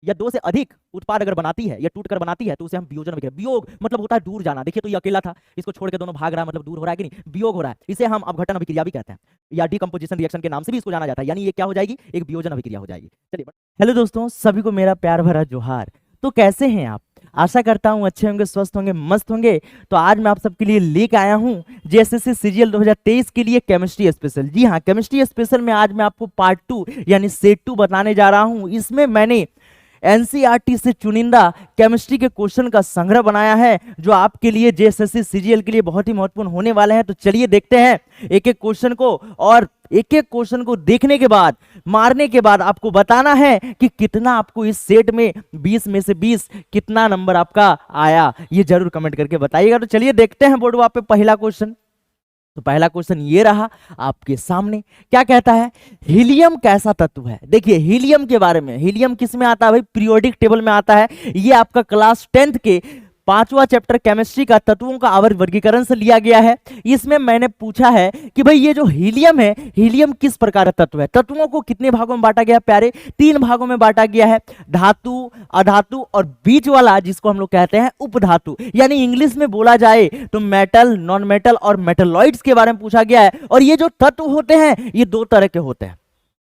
या दो से अधिक उत्पाद अगर बनाती है या टूटकर बनाती है तो उसे हम वियोजन अभिक्रिया। वियोग मतलब होता है दूर जाना। देखिए तो ये अकेला था, इसको छोड़ के दोनों भाग रहा है, मतलब दूर हो रहा है कि नहीं, वियोग हो रहा है। इसे हम अपघटन अभिक्रिया भी कहते हैं, या डिकम्पोजिशन रिएक्शन के नाम से भी इसको जाना जाता है। यानी ये क्या हो जाएगी, एक वियोजन अभिक्रिया हो जाएगी। चलिए, हेलो दोस्तों, सभी को मेरा प्यार भरा जोहार। तो कैसे हैं आप? आशा करता हूं अच्छे होंगे, स्वस्थ होंगे, मस्त होंगे। तो आज मैं आप सबके लिए लेके आया हूं जेएसएससी सीजीएल 2023 के लिए केमिस्ट्री स्पेशल। जी हाँ, केमिस्ट्री स्पेशल में आज मैं आपको पार्ट 2 यानी सेट 2 बताने जा रहा हूं। इसमें मैंने एनसीईआरटी से चुनिंदा केमिस्ट्री के क्वेश्चन का संग्रह बनाया है जो आपके लिए जेएसएससी सीजीएल के लिए बहुत ही महत्वपूर्ण होने वाले हैं। तो चलिए देखते हैं एक एक क्वेश्चन को, और एक एक क्वेश्चन को देखने के बाद, मारने के बाद आपको बताना है कि कितना आपको इस सेट में 20 में से 20 कितना नंबर आपका आया, ये जरूर कमेंट करके बताइएगा। तो चलिए देखते हैं बोर्ड पे पहला क्वेश्चन। तो पहला क्वेश्चन ये रहा आपके सामने, क्या कहता है, हीलियम कैसा तत्व है। देखिए हीलियम के बारे में, हीलियम किस में आता है भाई, पीरियोडिक टेबल में आता है। ये आपका क्लास 10th के 5वां चैप्टर केमिस्ट्री का तत्वों का आवर्त वर्गीकरण से लिया गया है। इसमें मैंने पूछा है कि भाई ये जो हीलियम है, हीलियम किस प्रकार का तत्व है। तत्वों को कितने भागों में बांटा गया है प्यारे, 3 भागों में बांटा गया है, धातु, अधातु और बीच वाला जिसको हम लोग कहते हैं उपधातु। यानी इंग्लिश में बोला जाए तो मेटल, नॉन मेटल और मेटलॉइड्स के बारे में पूछा गया है। और ये जो तत्व होते हैं ये 2 तरह के होते हैं।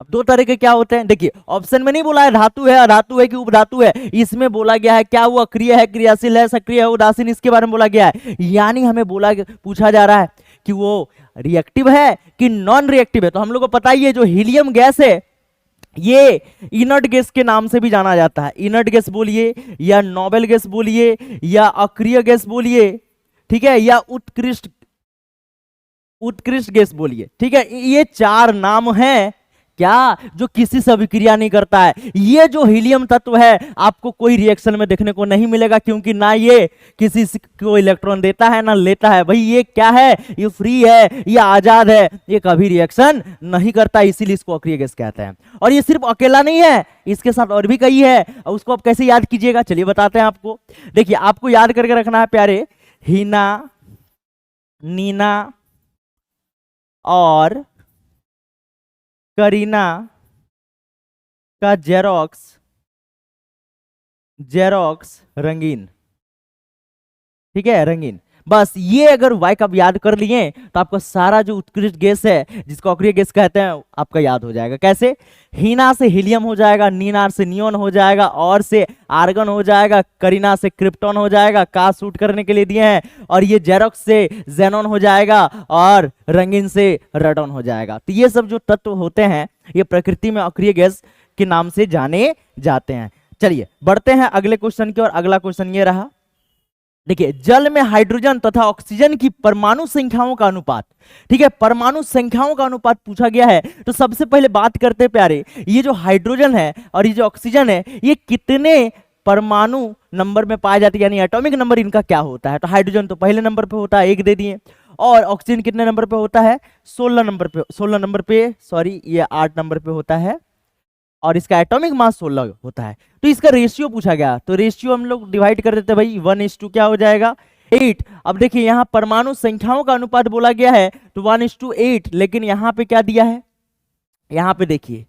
अब 2 तरह के क्या होते हैं, देखिए ऑप्शन में नहीं बोला है धातु है, अधातु है कि उपधातु है, इसमें बोला गया है क्या वो अक्रिय है, क्रियाशील है, सक्रिय है, उदासीन, इसके बारे में बोला गया है। यानी हमें पूछा जा रहा है कि वो रिएक्टिव है कि नॉन रिएक्टिव है। तो हम लोग को पता ही है जो हीलियम गैस है ये इनर्ट गैस के नाम से भी जाना जाता है। इनर्ट गैस बोलिए या नोबेल गैस बोलिए या अक्रिय गैस बोलिए, ठीक है, या उत्कृष्ट गैस बोलिए, ठीक है। ये 4 नाम हैं क्या जो किसी से अभिक्रिया नहीं करता है। ये जो हीलियम तत्व है आपको कोई रिएक्शन में देखने को नहीं मिलेगा, क्योंकि ना ये किसी को इलेक्ट्रॉन देता है ना लेता है। भाई ये क्या है, ये फ्री है, ये आजाद है, ये कभी रिएक्शन नहीं करता, इसीलिए इसको अक्रिय गैस कहते हैं। और ये सिर्फ अकेला नहीं है, इसके साथ और भी कई है। उसको आप कैसे याद कीजिएगा, चलिए बताते हैं आपको। देखिए आपको याद करके रखना है प्यारे, हीना, नीना और करीना का जेरोक्स रंगीन, ठीक है, रंगीन। बस ये अगर वाई का याद कर लिए तो आपका सारा जो उत्कृष्ट गैस है जिसको अक्रिय गैस कहते हैं आपका याद हो जाएगा। कैसे, हीना से हीलियम हो जाएगा, नीना से नियोन हो जाएगा, और से आर्गन हो जाएगा, करीना से क्रिप्टॉन हो जाएगा, का शूट करने के लिए दिए हैं, और ये जेरोक्स से जेनॉन हो जाएगा, और रंगीन से रेडॉन हो जाएगा। तो ये सब जो तत्व होते हैं ये प्रकृति में अक्रिय गैस के नाम से जाने जाते हैं। चलिए बढ़ते हैं अगले क्वेश्चन की ओर। अगला क्वेश्चन ये रहा, देखिए जल में हाइड्रोजन तथा ऑक्सीजन की परमाणु संख्याओं का अनुपात, ठीक है, परमाणु संख्याओं का अनुपात पूछा गया है। तो सबसे पहले बात करते हैं प्यारे, ये जो हाइड्रोजन है और ये जो ऑक्सीजन है ये कितने परमाणु नंबर में पाए जाते हैं, यानी एटॉमिक नंबर इनका क्या होता है। तो हाइड्रोजन तो पहले नंबर पे होता है, 1 दे दिए, और ऑक्सीजन कितने नंबर पे होता है, 16 नंबर पे, सॉरी ये 8 नंबर पे होता है, और इसका एटॉमिक मास 16 होता है। तो इसका रेशियो पूछा गया, तो रेशियो हम लोग डिवाइड कर देते हैं भाई, 1:2 क्या हो जाएगा, 8। अब देखिए यहाँ परमाणु संख्याओं का अनुपात बोला गया है तो 1:8, लेकिन यहाँ पे क्या दिया है, यहाँ पे देखिए,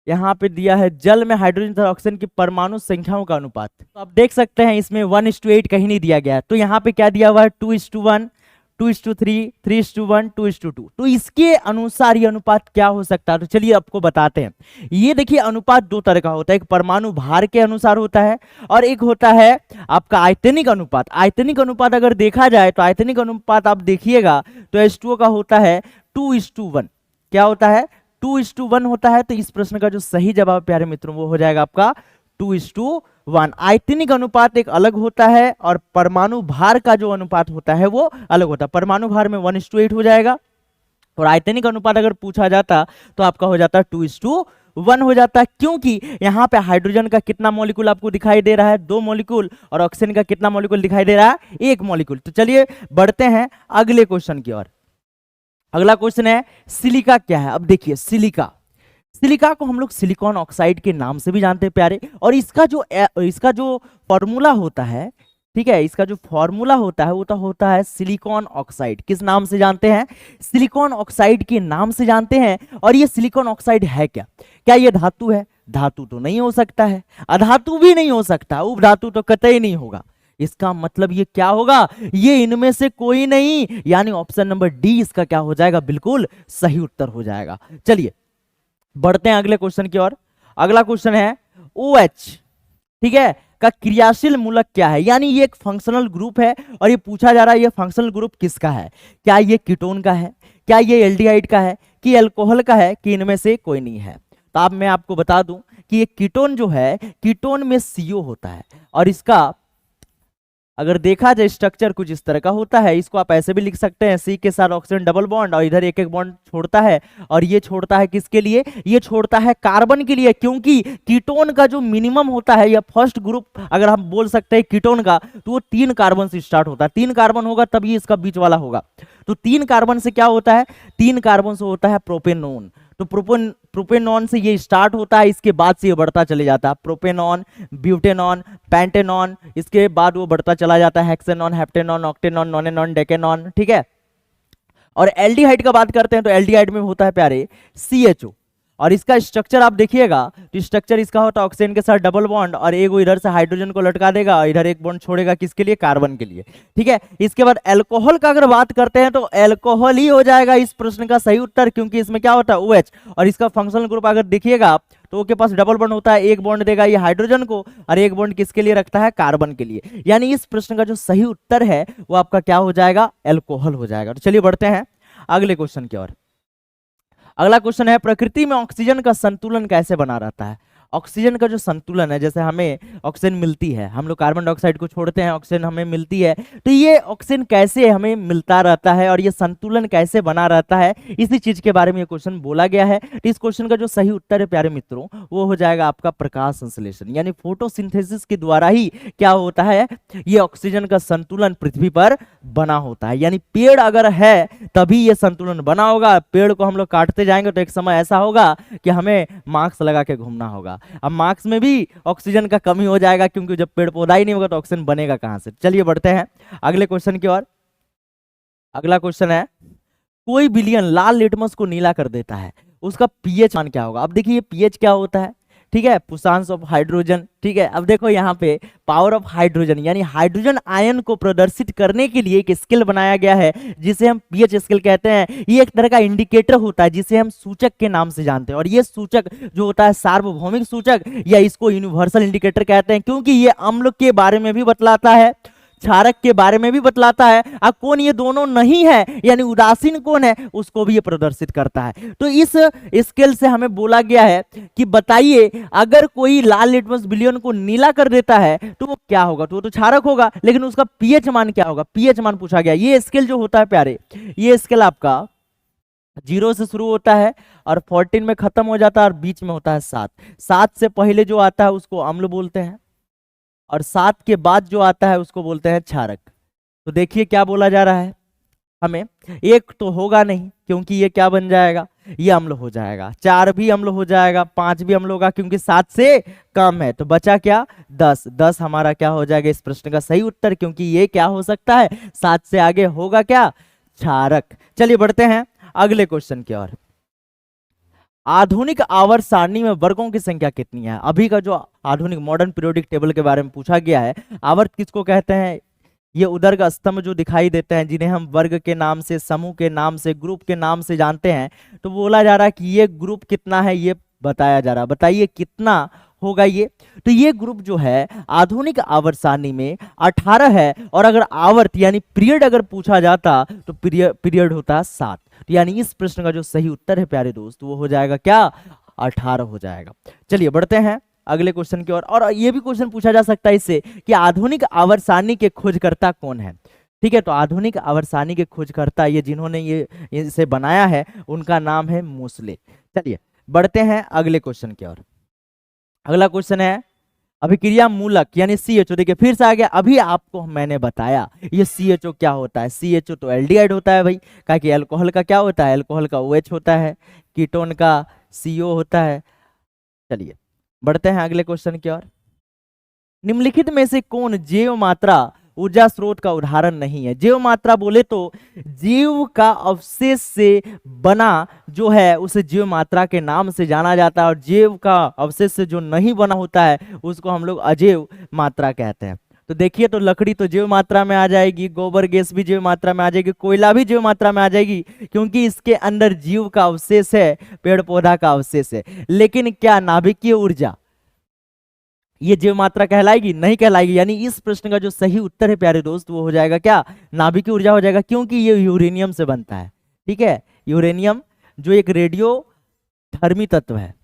यहाँ पे दिया है जल में हाइड्रोजन तथा ऑक्सीजन की परमाणु संख्याओं का अनुपात। तो आप देख सकते हैं इसमें 1:8 कहीं नहीं दिया गया, तो यहाँ पे क्या दिया हुआ है, 2:1, 2:3, 3:1, 2:2। तो इसके अनुसार ये अनुपात क्या हो सकता है, तो चलिए आपको बताते हैं। ये देखिए अनुपात 2 तरह का होता है, एक परमाणु भार के अनुसार होता है और एक होता है आपका आयतनिक अनुपात। आयतनिक अनुपात अगर देखा जाए तो आयतनिक अनुपात आप देखिएगा तो H2O का होता है 2:1। क्या होता है, 2:1 होता है। तो इस प्रश्न का जो सही जवाब प्यारे मित्रों वो हो जाएगा आपका 2:1। आयतनिक अनुपात एक अलग होता है और परमाणु भार का जो अनुपात होता है वो अलग होता है। परमाणु भार में 1:8 हो जाएगा और आयतनिक अनुपात अगर पूछा जाता तो आपका हो जाता 2:1 हो जाता है, क्योंकि यहाँ पे हाइड्रोजन का कितना मॉलिक्यूल आपको दिखाई दे रहा है, 2 मॉलिक्यूल, और ऑक्सीजन का कितना मॉलिक्यूल दिखाई दे रहा है, 1 मॉलिक्यूल। तो चलिए बढ़ते हैं अगले क्वेश्चन की ओर। अगला क्वेश्चन है सिलिका क्या है। अब देखिए सिलिका को हम लोग सिलिकॉन ऑक्साइड के नाम से भी जानते हैं प्यारे, और इसका जो फॉर्मूला होता है, ठीक है, इसका जो फॉर्मूला होता है वो तो होता है सिलिकॉन ऑक्साइड। किस नाम से जानते हैं, सिलिकॉन ऑक्साइड के नाम से जानते हैं। और ये सिलिकॉन ऑक्साइड है क्या, क्या ये धातु है, धातु तो नहीं हो सकता है, अधातु भी नहीं हो सकता, उपधातु तो कतई नहीं होगा। इसका मतलब ये क्या होगा, ये इनमें से कोई नहीं, यानी ऑप्शन नंबर डी इसका क्या हो जाएगा, बिल्कुल सही उत्तर हो जाएगा। चलिए बढ़ते हैं अगले क्वेश्चन की ओर। अगला क्वेश्चन है OH, ठीक है, का क्रियाशील मूलक क्या है, यानी ये एक फंक्शनल ग्रुप है और ये पूछा जा रहा है ये फंक्शनल ग्रुप किसका है, क्या ये कीटोन का है, क्या ये एल्डिहाइड का है, कि अल्कोहल का है, कि इनमें से कोई नहीं है। तो अब मैं आपको बता दूं कि ये कीटोन जो है, कीटोन में CO होता है और इसका अगर देखा जाए स्ट्रक्चर कुछ इस तरह का होता है। इसको आप ऐसे भी लिख सकते हैं, सी के साथ ऑक्सीजन डबल बॉन्ड और इधर एक एक बॉन्ड छोड़ता है, और ये छोड़ता है किसके लिए, ये छोड़ता है कार्बन के लिए, क्योंकि कीटोन का जो मिनिमम होता है या फर्स्ट ग्रुप अगर हम बोल सकते हैं कीटोन का, तो वो 3 कार्बन से स्टार्ट होता है। 3 कार्बन होगा तभी इसका बीच वाला होगा। तो 3 कार्बन से क्या होता है, 3 कार्बन से होता है प्रोपेनोन। तो प्रोपेनॉन से ये स्टार्ट होता है, इसके बाद से ये बढ़ता चले जाता है, प्रोपेनॉन, ब्यूटेनॉन, पेंटेनॉन, इसके बाद वो बढ़ता चला जाता है हेक्सेनॉन, हेप्टेनॉन, ऑक्टेनॉन, नोनेनॉन, डेकेनॉन, ठीक है। और एल्डिहाइड का बात करते हैं तो एल्डिहाइड में होता है प्यारे CHO, और इसका स्ट्रक्चर आप देखिएगा तो स्ट्रक्चर इसका होता है ऑक्सीजन के साथ डबल बॉन्ड और एक वो इधर से हाइड्रोजन को लटका देगा और इधर एक बॉन्ड छोड़ेगा किसके लिए, कार्बन के लिए, ठीक है। इसके बाद अल्कोहल का अगर बात करते हैं तो अल्कोहल ही हो जाएगा इस प्रश्न का सही उत्तर, क्योंकि इसमें क्या होता है OH, और इसका फंक्शनल ग्रुप अगर देखिएगा तो उसके पास डबल बॉन्ड होता है, एक बॉन्ड देगा ये हाइड्रोजन को और एक बॉन्ड किसके लिए रखता है, कार्बन के लिए। यानी इस प्रश्न का जो सही उत्तर है वो आपका क्या हो जाएगा, अल्कोहल हो जाएगा। तो चलिए बढ़ते हैं अगले क्वेश्चन की ओर। अगला क्वेश्चन है प्रकृति में ऑक्सीजन का संतुलन कैसे बना रहता है। ऑक्सीजन का जो संतुलन है, जैसे हमें ऑक्सीजन मिलती है, हम लोग कार्बन डाइऑक्साइड को छोड़ते हैं, ऑक्सीजन हमें मिलती है, तो ये ऑक्सीजन कैसे हमें मिलता रहता है और ये संतुलन कैसे बना रहता है, इसी चीज के बारे में ये क्वेश्चन बोला गया है। तो इस क्वेश्चन का जो सही उत्तर है प्यारे मित्रों वो हो जाएगा आपका प्रकाश संश्लेषण, यानी फोटोसिंथेसिस के द्वारा ही क्या होता है, ये ऑक्सीजन का संतुलन पृथ्वी पर बना होता है। यानी पेड़ अगर है तभी ये संतुलन बना होगा, पेड़ को हम लोग काटते जाएंगे तो एक समय ऐसा होगा कि हमें मास्क लगा के घूमना होगा। अब मार्क्स में भी ऑक्सीजन का कमी हो जाएगा, क्योंकि जब पेड़ पौधा ही नहीं होगा तो ऑक्सीजन बनेगा कहां से। चलिए बढ़ते हैं अगले क्वेश्चन की ओर। अगला क्वेश्चन है कोई विलयन लाल लिटमस को नीला कर देता है, उसका पीएच मान क्या होगा। अब देखिए पीएच क्या होता है, ठीक है, पुषांश ऑफ हाइड्रोजन, ठीक है। अब देखो यहाँ पे पावर ऑफ हाइड्रोजन, यानी हाइड्रोजन आयन को प्रदर्शित करने के लिए एक स्केल बनाया गया है जिसे हम पीएच स्केल कहते हैं। ये एक तरह का इंडिकेटर होता है जिसे हम सूचक के नाम से जानते हैं, और ये सूचक जो होता है सार्वभौमिक सूचक, या इसको यूनिवर्सल इंडिकेटर कहते हैं, क्योंकि ये अम्ल के बारे में भी बतलाता है, क्षारक के बारे में भी बतलाता है, अब कौन ये दोनों नहीं है यानी उदासीन कौन है उसको भी ये प्रदर्शित करता है। तो इस स्केल से हमें बोला गया है कि बताइए अगर कोई लाल लिटमस विलयन को नीला कर देता है तो वो क्या होगा, तो वो तो क्षारक होगा, लेकिन उसका पीएच मान क्या होगा, पीएच मान पूछा गया। ये स्केल जो होता है प्यारे, ये स्केल आपका 0 से शुरू होता है और 14 में खत्म हो जाता है और बीच में होता है 7। 7 से पहले जो आता है उसको अम्ल बोलते हैं और 7 के बाद जो आता है उसको बोलते हैं क्षारक। तो देखिए क्या बोला जा रहा है हमें, एक तो होगा नहीं क्योंकि ये क्या बन जाएगा, ये अम्ल हो जाएगा, 4 भी अम्ल हो जाएगा, 5 भी अम्ल होगा क्योंकि 7 से कम है, तो बचा क्या 10। 10 हमारा क्या हो जाएगा इस प्रश्न का सही उत्तर, क्योंकि ये क्या हो सकता है 7 से आगे होगा क्या, क्षारक। चलिए बढ़ते हैं अगले क्वेश्चन की ओर। आधुनिक आवर्त सारणी में वर्गों की संख्या कितनी है। अभी का जो आधुनिक मॉडर्न पीरियोडिक टेबल के बारे में पूछा गया है, आवर्त किसको कहते हैं, ये उधर का स्तंभ जो दिखाई देते हैं जिन्हें हम वर्ग के नाम से, समूह के नाम से, ग्रुप के नाम से जानते हैं। तो बोला जा रहा है कि ये ग्रुप कितना है, ये बताया जा रहा है, बताइए कितना होगा ये। तो ये ग्रुप जो है आधुनिक आवर्त सारणी में 18 है, और अगर आवर्त यानी पीरियड अगर पूछा जाता तो पीरियड होता है 7। तो यानी इस प्रश्न का जो सही उत्तर है प्यारे दोस्त वो हो जाएगा क्या, 18 हो जाएगा। चलिए बढ़ते हैं अगले क्वेश्चन की ओर। और ये भी क्वेश्चन पूछा जा सकता है इससे कि आधुनिक आवर्त सारणी के खोजकर्ता कौन है। ठीक है, तो आधुनिक आवर्त सारणी के खोजकर्ता ये जिन्होंने ये इसे बनाया है उनका नाम है मोसले। चलिए बढ़ते हैं अगले क्वेश्चन की ओर। अगला क्वेश्चन है अभिक्रिया मूलक यानी CHO। देखिए फिर से आ गया, अभी आपको मैंने बताया ये CHO क्या होता है। CHO तो एल्डिहाइड होता है भाई, क्या कि अल्कोहल का क्या होता है, अल्कोहल का OH होता है, कीटोन का CO होता है। चलिए बढ़ते हैं अगले क्वेश्चन की ओर। निम्नलिखित में से कौन जैव मात्रा ऊर्जा स्रोत का उदाहरण नहीं है। जीव मात्रा बोले तो जीव का अवशेष से बना जो है उसे जीव मात्रा के नाम से जाना जाता है, और जीव का अवशेष से जो नहीं बना होता है उसको हम लोग अजीव मात्रा कहते हैं। तो देखिए, तो लकड़ी तो जीव मात्रा में आ जाएगी, गोबर गैस भी जीव मात्रा में आ जाएगी, कोयला भी जीव मात्रा में आ जाएगी, क्योंकि इसके अंदर जीव का अवशेष है, पेड़ पौधा का अवशेष है। लेकिन क्या नाभिकीय ऊर्जा ये जीव मात्रा कहलाएगी? नहीं कहलाएगी। यानी इस प्रश्न का जो सही उत्तर है प्यारे दोस्त वो हो जाएगा क्या? नाभिकीय ऊर्जा हो जाएगा, क्योंकि ये यूरेनियम से बनता है। ठीक है, यूरेनियम जो एक रेडियो धर्मी तत्व है,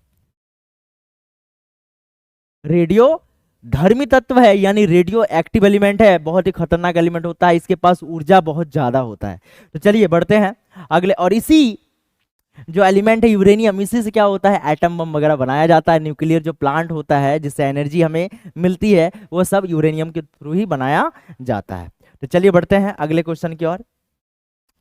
रेडियो धर्मी तत्व है, यानी रेडियो एक्टिव एलिमेंट है, बहुत ही खतरनाक एलिमेंट होता है, इसके पास ऊर्जा बहुत ज्यादा होता है। तो चलिए बढ़ते हैं अगले। और इसी जो एलिमेंट है यूरेनियम, इसी से क्या होता है, एटम बम वगैरह बनाया जाता है। न्यूक्लियर जो प्लांट होता है जिससे एनर्जी हमें मिलती है वो सब यूरेनियम के थ्रू ही बनाया जाता है। तो चलिए बढ़ते हैं अगले क्वेश्चन की ओर।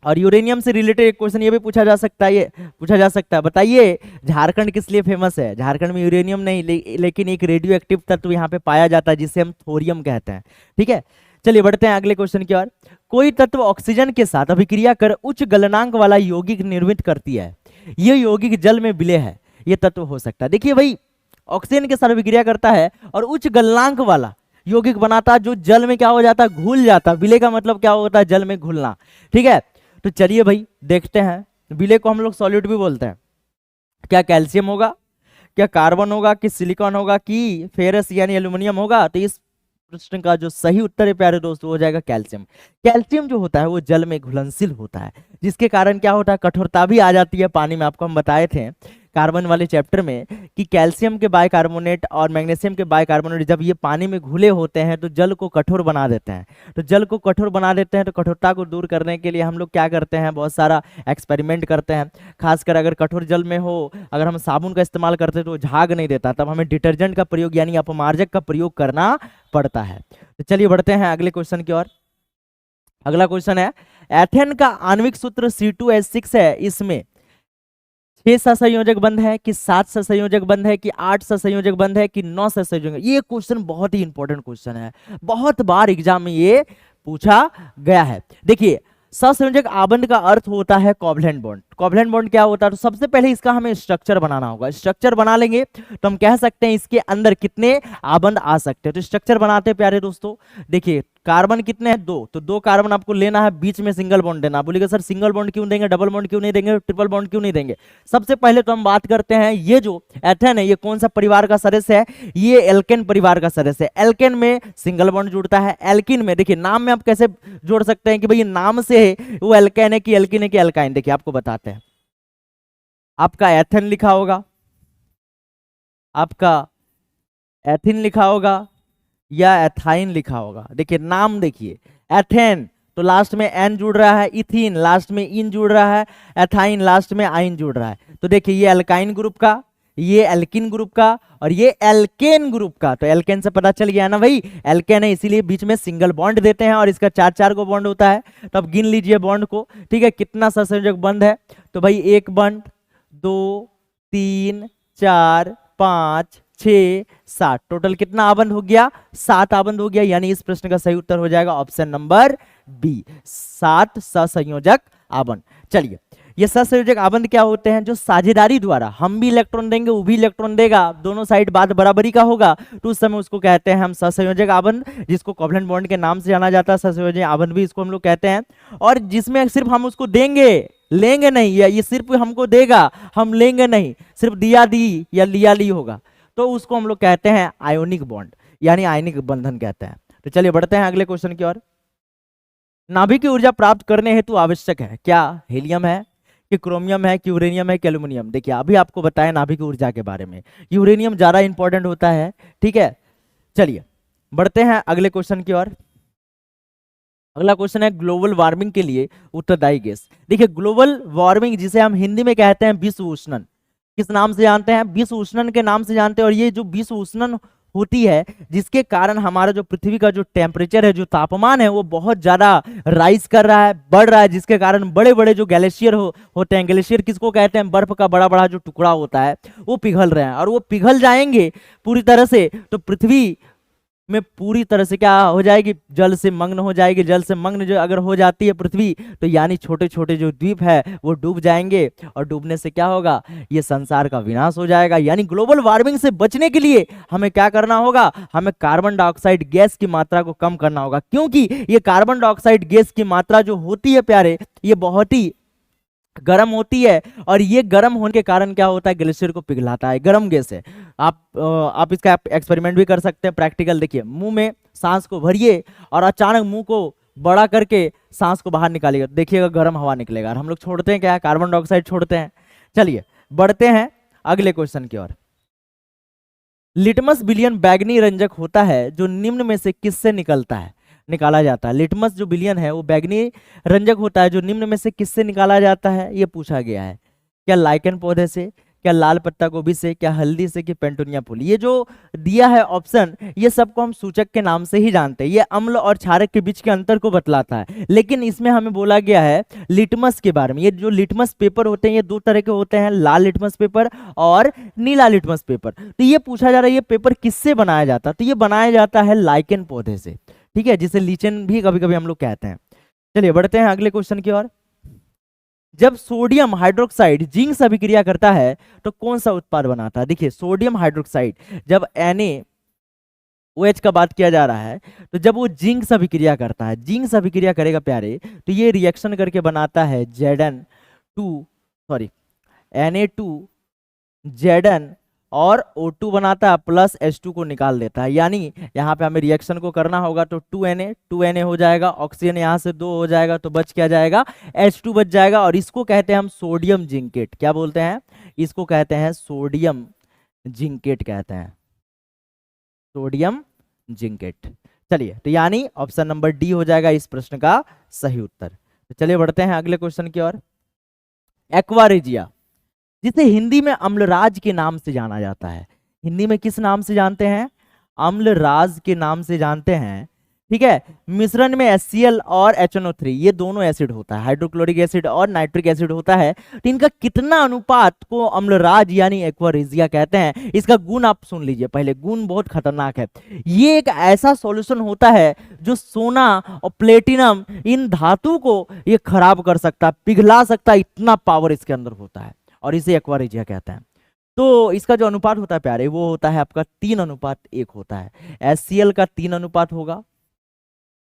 और यूरेनियम से रिलेटेड एक क्वेश्चन ये भी पूछा जा सकता है, ये पूछा जा सकता है, बताइए झारखंड किस लिए फेमस है? झारखंड में यूरेनियम नहीं लेकिन एक रेडियो एक्टिव तत्व यहाँ पे पाया जाता है जिसे हम थोरियम कहते हैं। ठीक है, चलिए बढ़ते हैं अगले क्वेश्चन की ओर। कोई तत्व ऑक्सीजन के साथ अभिक्रिया कर उच्च गलनांक वाला यौगिक निर्मित करती है, ये यौगिक जल में विलय है, ये तत्व हो सकता है। देखिए भाई, ऑक्सीजन के साथ अभिक्रिया करता है और उच्च गलनांक वाला यौगिक बनाता है जो जल में क्या हो जाता है, घुल जाता है। विलय का मतलब क्या होता है, जल में घुलना। ठीक है, तो चलिए भाई देखते हैं। विलय को हम लोग सॉल्यूट भी बोलते हैं। क्या कैल्शियम होगा, क्या कार्बन होगा, कि सिलिकॉन होगा, कि फेरस यानी एल्यूमिनियम होगा? तो इस प्रश्न का जो सही उत्तर है प्यारे दोस्तों हो जाएगा कैल्शियम। कैल्शियम जो होता है वो जल में घुलनशील होता है, जिसके कारण क्या होता है, कठोरता भी आ जाती है पानी में। आपको हम बताए थे कार्बन वाले चैप्टर में कि कैल्शियम के बाइकार्बोनेट और मैग्नीशियम के बाइकार्बोनेट जब ये पानी में घुले होते हैं तो जल को कठोर बना देते हैं। तो जल को कठोर बना देते हैं, तो कठोरता को दूर करने के लिए हम लोग क्या करते हैं, बहुत सारा एक्सपेरिमेंट करते हैं। खासकर अगर कठोर जल में हो, अगर हम साबुन का इस्तेमाल करते हैं तो झाग नहीं देता, तब हमें डिटर्जेंट का प्रयोग यानी अपमार्जक का प्रयोग करना पड़ता है। तो चलिए बढ़ते हैं अगले क्वेश्चन की ओर। अगला क्वेश्चन है, एथेन का आणविक सूत्र C2H6 है, इसमें 6 सहसंयोजक बंध है, कि 7 सहसंयोजक बंध है, कि 8 सहसंयोजक बंध है, कि 9 सहसंयोजक? ये क्वेश्चन बहुत ही इंपॉर्टेंट क्वेश्चन है, बहुत बार एग्जाम में ये पूछा गया है। देखिए, सहसंयोजक आबंध का अर्थ होता है कोवलेंट बॉन्ड। कोवलेंट बॉन्ड क्या होता है, तो सबसे पहले इसका हमें स्ट्रक्चर बनाना होगा। स्ट्रक्चर बना लेंगे तो हम कह सकते हैं इसके अंदर कितने आबंध आ सकते हैं। तो स्ट्रक्चर बनाते हैं प्यारे दोस्तों। देखिए, कार्बन कितने हैं, 2, तो 2 कार्बन आपको लेना है, बीच में सिंगल बॉन्ड देना। बोलिएगा सर सिंगल बॉन्ड क्यों देंगे, डबल बॉन्ड क्यों नहीं देंगे, ट्रिपल बॉन्ड क्यों नहीं देंगे? सबसे पहले तो हम बात करते हैं, ये जो एथेन है ये कौन सा परिवार का सदस्य है, ये एल्केन परिवार का सदस्य है। एल्केन में सिंगल बॉन्ड जुड़ता है, एल्किन में देखिए नाम में आप कैसे जोड़ सकते हैं कि भाई नाम से वो एल्केन है कि एल्किन है कि एल्काइन। देखिए आपको बताते हैं, आपका एथेन लिखा होगा, आपका एथिन लिखा होगा या एथाइन लिखा होगा। देखिए नाम देखिए, एथेन तो लास्ट में एन जुड़ रहा है, इथिन लास्ट में इन जुड़ रहा है, एथाइन लास्ट में आइन जुड़ रहा है। तो देखिए ये एल्काइन ग्रुप का, ये एल्किन ग्रुप का और ये एल्केन ग्रुप का। तो एल्केन से पता चल गया ना भाई, एल्केन है इसीलिए बीच में सिंगल बॉन्ड देते हैं और इसका 4-4 को बॉन्ड होता है। तो अब गिन लीजिए बॉन्ड को, ठीक है, कितना सहसंयोजक बंध है। तो भाई 1 बॉन्ड, 2, 3, 4, 5, 6, 7, टोटल कितना आबंध हो गया, 7 आबंध हो गया। यानी इस प्रश्न का सही उत्तर हो जाएगा ऑप्शन नंबर बी, 7 सहसंयोजक आबंध। चलिए, ये सहसंयोजक आबंध क्या होते हैं, जो साझेदारी द्वारा हम भी इलेक्ट्रॉन देंगे वो भी इलेक्ट्रॉन देगा, दोनों साइड बात बराबरी का होगा, तो उस समय उसको कहते हैं हम सहसंयोजक आबंध, जिसको कोवलेंट बॉन्ड के नाम से जाना जाता है। सहसंयोजक आबंध भी इसको हम लोग कहते हैं। और जिसमें सिर्फ हम उसको देंगे, लेंगे नहीं, या ये सिर्फ हमको देगा हम लेंगे नहीं, सिर्फ दिया दी या लिया ली होगा, तो उसको हम लोग कहते हैं आयोनिक बॉन्ड यानी आयनिक बंधन कहते हैं। तो चलिए बढ़ते हैं अगले क्वेश्चन की ओर। नाभिक की ऊर्जा प्राप्त करने हेतु आवश्यक है क्या, हीलियम है कि क्रोमियम है कि यूरेनियम है कि एल्यूमिनियम? देखिए अभी आपको बताया नाभिक की ऊर्जा के बारे में, यूरेनियम ज्यादा इंपॉर्टेंट होता है, ठीक है। चलिए बढ़ते हैं अगले क्वेश्चन की ओर। अगला क्वेश्चन है ग्लोबल वार्मिंग के लिए उत्तरदायी गैस। देखिए ग्लोबल वार्मिंग जिसे हम हिंदी में कहते हैं विश्व उष्णन, किस नाम से जानते हैं, विश्व उष्णन के नाम से जानते हैं। और ये जो विश्व उष्णन होती है जिसके कारण हमारा जो पृथ्वी का जो टेम्परेचर है, जो तापमान है वो बहुत ज्यादा राइज कर रहा है, बढ़ रहा है, जिसके कारण बड़े बड़े जो ग्लेशियर होते हैं, ग्लेशियर किसको कहते हैं, बर्फ का बड़ा बड़ा जो टुकड़ा होता है वो पिघल रहे हैं, और वो पिघल जाएंगे पूरी तरह से तो पृथ्वी में पूरी तरह से क्या हो जाएगी, जल से मग्न हो जाएगी। जल से मग्न जो अगर हो जाती है पृथ्वी, तो यानी छोटे छोटे जो द्वीप है वो डूब जाएंगे, और डूबने से क्या होगा, ये संसार का विनाश हो जाएगा। यानी ग्लोबल वार्मिंग से बचने के लिए हमें क्या करना होगा, हमें कार्बन डाइऑक्साइड गैस की मात्रा को कम करना होगा, क्योंकि ये कार्बन डाइऑक्साइड गैस की मात्रा जो होती है प्यारे, ये बहुत ही गर्म होती है, और ये गर्म होने के कारण क्या होता है, ग्लेशियर को पिघलाता है, गर्म गैस है। आप इसका एक्सपेरिमेंट भी कर सकते हैं, प्रैक्टिकल। देखिए, मुंह में सांस को भरिए और अचानक मुंह को बड़ा करके सांस को बाहर निकालिएगा, देखिएगा गर्म हवा निकलेगा। और हम लोग छोड़ते हैं क्या, कार्बन डाइऑक्साइड छोड़ते हैं। चलिए बढ़ते हैं अगले क्वेश्चन की ओर। लिटमस विलियन बैगनी रंजक होता है जो निम्न में से किससे निकाला जाता है। लिटमस जो विलियन है वो बैगनी रंजक होता है जो निम्न में से किससे निकाला जाता है, ये पूछा गया है। क्या लाइकन पौधे से, क्या लाल पत्ता गोभी से, क्या हल्दी से, कि पेंटोनिया फूल। ये जो दिया है ऑप्शन, ये सबको हम सूचक के नाम से ही जानते हैं। ये अम्ल और क्षारक के बीच के अंतर को बतलाता है, लेकिन इसमें हमें बोला गया है लिटमस के बारे में। ये जो लिटमस पेपर होते हैं, ये दो तरह के होते हैं, लाल लिटमस पेपर और नीला लिटमस पेपर। तो ये पूछा जा रहा है ये पेपर किससे बनाया जाता है, तो ये बनाया जाता है लाइकेन पौधे से, ठीक है, जिसे लीचेन भी कभी कभी हम लोग कहते हैं। चलिए बढ़ते हैं अगले क्वेश्चन की ओर। जब सोडियम हाइड्रोक्साइड जिंक से अभिक्रिया करता है तो कौन सा उत्पाद बनाता है। देखिए, सोडियम हाइड्रोक्साइड जब NaOH का बात किया जा रहा है, तो जब वो जिंक से अभिक्रिया करता है, जिंक से अभिक्रिया करेगा प्यारे, तो ये रिएक्शन करके बनाता है Na2 और O2 बनाता है, प्लस H2 को निकाल देता है। यानी यहाँ पे हमें रिएक्शन को करना होगा, तो 2Na हो जाएगा, ऑक्सीजन यहाँ से 2 हो जाएगा, तो बच क्या जाएगा, H2 बच जाएगा। और इसको कहते हैं हम सोडियम जिंकेट। क्या बोलते हैं, इसको कहते हैं सोडियम जिंकेट, कहते हैं सोडियम जिंकेट। चलिए, तो यानी ऑप्शन नंबर डी हो जाएगा इस प्रश्न का सही उत्तर। तो चलिए बढ़ते हैं अगले क्वेश्चन की ओर। एक्वारेजिया, जिसे हिंदी में अम्लराज के नाम से जाना जाता है। हिंदी में किस नाम से जानते हैं, अम्लराज के नाम से जानते हैं, ठीक है। मिश्रण में HCl और HNO3 ये दोनों एसिड होता है, हाइड्रोक्लोरिक एसिड और नाइट्रिक एसिड होता है। तो इनका कितना अनुपात को अम्लराज यानी एक्वारेजिया कहते हैं। इसका गुण आप सुन लीजिए पहले, गुण बहुत खतरनाक है। ये एक ऐसा सॉल्यूशन होता है जो सोना और प्लेटिनम इन धातु को ये खराब कर सकता है, पिघला सकता है, इतना पावर इसके अंदर होता है, और इसे एक्वारेजिया कहते हैं। तो इसका जो अनुपात होता है प्यारे, वो होता है आपका 3:1 होता है। HCl का 3 अनुपात होगा,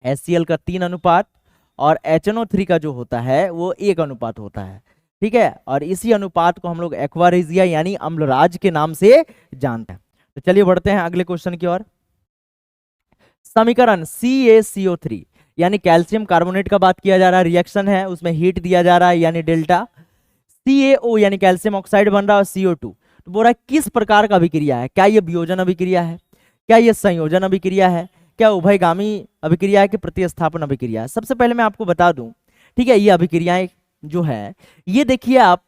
HCl का 3 अनुपात, और HNO3 का जो होता है वो 1 अनुपात होता है, ठीक है। और इसी अनुपात को हम लोग एक्वारेजिया यानी अम्लराज के नाम से जानते हैं। तो चलिए बढ़ते हैं अगले क्वेश्चन की ओर। समीकरण CaCO3 यानी कैल्शियम कार्बोनेट का बात किया जा रहा है, रिएक्शन है, उसमें हीट दिया जा रहा है यानी डेल्टा। CaO यानी कैल्शियम ऑक्साइड बन रहा है, और CO2। तो बोल रहा है किस प्रकार का अभिक्रिया है, क्या ये वियोजन अभिक्रिया है, क्या ये संयोजन अभिक्रिया है, क्या उभयगामी अभिक्रिया है, कि प्रतिस्थापन अभिक्रिया है। सबसे पहले मैं आपको बता दूं, ठीक है, ये अभिक्रियाएं जो है, ये देखिए आप,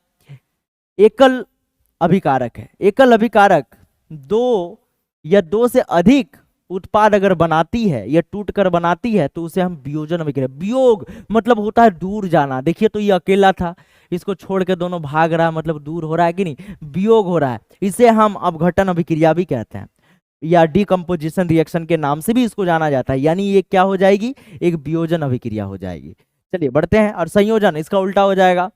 एकल अभिकारक है। एकल अभिकारक 2 या 2 से अधिक उत्पाद अगर बनाती है या टूट कर बनाती है, तो उसे हम वियोजन अभिक्रिया। वियोग मतलब होता है दूर जाना। देखिए, तो ये अकेला था, इसको छोड़ के दोनों भाग रहा है, मतलब दूर हो रहा है कि नहीं, वियोग हो रहा है। इसे हम अपघटन अभिक्रिया भी कहते हैं, या डिकम्पोजिशन रिएक्शन के नाम से भी इसको जाना जाता है। यानी ये क्या हो जाएगी, एक वियोजन अभिक्रिया हो जाएगी। चलिए बढ़ते हैं। और संयोजन इसका उल्टा हो जाएगा,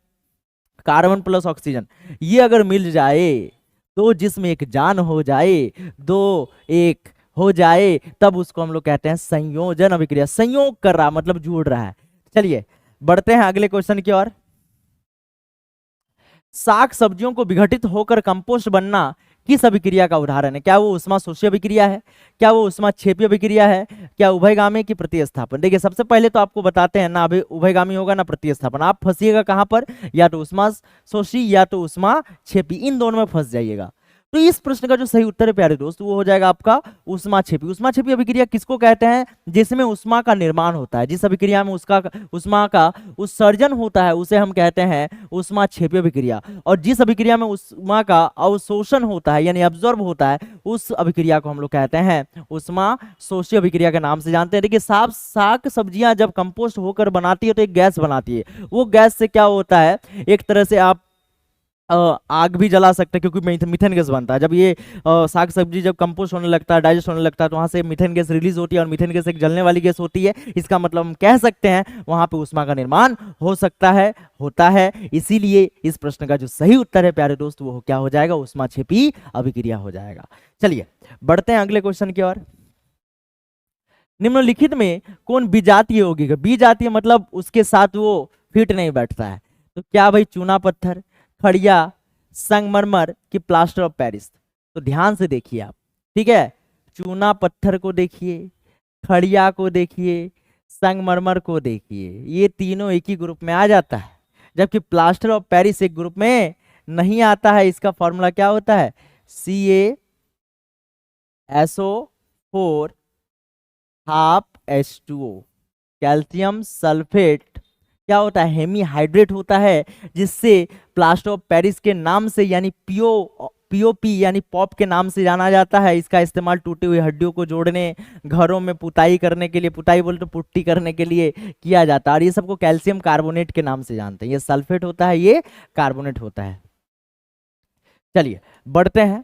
कार्बन प्लस ऑक्सीजन ये अगर मिल जाए तो जिसमें एक जान हो जाए, 2 1 हो जाए, तब उसको हम लोग कहते हैं संयोजन अभिक्रिया। संयोग कर रहा मतलब जुड़ रहा है। चलिए बढ़ते हैं अगले क्वेश्चन की ओर। साग सब्जियों को विघटित होकर कंपोस्ट बनना किस अभिक्रिया का उदाहरण है। क्या वो ऊष्माशोषी अभिक्रिया है, क्या वो ऊष्माक्षेपी अभिक्रिया है, क्या उभयगामी की प्रतिस्थापन। देखिए, सबसे पहले तो आपको बताते हैं ना, अभी उभयगामी होगा ना प्रतिस्थापन। आप फंसिएगा कहां पर, या तो ऊष्माशोषी या तो ऊष्माक्षेपी, इन दोनों में फंस जाइएगा। तो इस प्रश्न का जो सही उत्तर है प्यारे दोस्त, वो हो जाएगा आपका ऊष्माक्षेपी। ऊष्माक्षेपी अभिक्रिया किसको कहते हैं, जिसमें ऊष्मा का निर्माण होता है। जिस अभिक्रिया में उसका ऊष्मा का उत्सर्जन होता है उसे हम कहते हैं ऊष्माक्षेपी अभिक्रिया, और जिस अभिक्रिया में ऊष्मा का अवशोषण होता है यानी अब्जॉर्ब होता है, उस अभिक्रिया को हम लोग कहते हैं ऊष्माशोषी अभिक्रिया के नाम से जानते हैं। देखिए, साग सब्जियां जब कंपोस्ट होकर बनाती है तो एक गैस बनाती है। वो गैस से क्या होता है, एक तरह से आप आग भी जला सकते हैं, क्योंकि मीथेन गैस बनता है जब ये साग सब्जी जब कंपोस्ट होने लगता है, डाइजेस्ट होने लगता है, तो वहां से मीथेन गैस रिलीज होती है, और मीथेन गैस एक जलने वाली गैस होती है। इसका मतलब हम कह सकते हैं वहां पे ऊष्मा का निर्माण हो सकता है, होता है। इसीलिए इस प्रश्न का जो सही उत्तर है प्यारे दोस्त, वो क्या हो जाएगा, ऊष्मा क्षेपी अभिक्रिया हो जाएगा। चलिए बढ़ते हैं अगले क्वेश्चन की ओर। निम्नलिखित में कौन विजातीय होगी? विजातीय मतलब उसके साथ वो फिट नहीं बैठता है। तो क्या भाई, चूना पत्थर, खड़िया, संगमरमर कि प्लास्टर ऑफ पेरिस? तो ध्यान से देखिए आप, ठीक है। चूना पत्थर को देखिए, खड़िया को देखिए, संगमरमर को देखिए, ये तीनों एक ही ग्रुप में आ जाता है, जबकि प्लास्टर ऑफ पेरिस एक ग्रुप में नहीं आता है। इसका फॉर्मूला क्या होता है? CaSO4 half H2O, calcium sulphate क्या होता है, हेमीहाइड्रेट होता है, जिससे प्लास्टर ऑफ पेरिस के नाम से यानी पीओपी यानी पॉप के नाम से जाना जाता है। इसका इस्तेमाल टूटी हुई हड्डियों को जोड़ने, घरों में पुताई करने के लिए, पुताई बोले तो पुट्टी करने के लिए किया जाता है। और ये सबको कैल्शियम कार्बोनेट के नाम से जानते हैं। ये सल्फेट होता है, ये कार्बोनेट होता है। चलिए बढ़ते हैं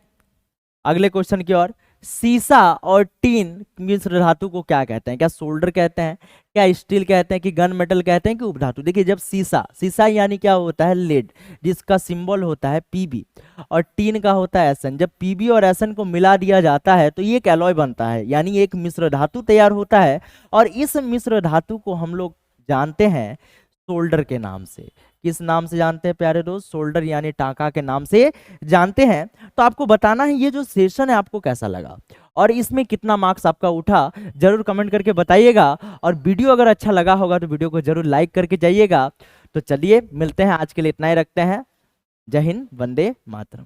अगले क्वेश्चन की ओर। सीसा और टीन मिश्र धातु को क्या कहते हैं? क्या सोल्डर कहते हैं, क्या स्टील कहते हैं, कि गन मेटल कहते हैं, कि उपधातु? देखिए, जब सीसा, सीसा यानी क्या होता है, लेड, जिसका सिंबल होता है पीबी, और टीन का होता है एसएन। जब पीबी और एसएन को मिला दिया जाता है तो ये एक एलॉय बनता है, यानी एक मिश्र धातु तैयार होता है। और इस मिश्र धातु को हम लोग जानते हैं सोल्डर के नाम से। किस नाम से जानते हैं प्यारे दोस्त? सोल्डर यानी टांका के नाम से जानते हैं। तो आपको बताना है ये जो सेशन है आपको कैसा लगा, और इसमें कितना मार्क्स आपका उठा, जरूर कमेंट करके बताइएगा। और वीडियो अगर अच्छा लगा होगा तो वीडियो को जरूर लाइक करके जाइएगा। तो चलिए मिलते हैं, आज के लिए इतना ही रखते हैं। जय हिंद, वंदे मातरम।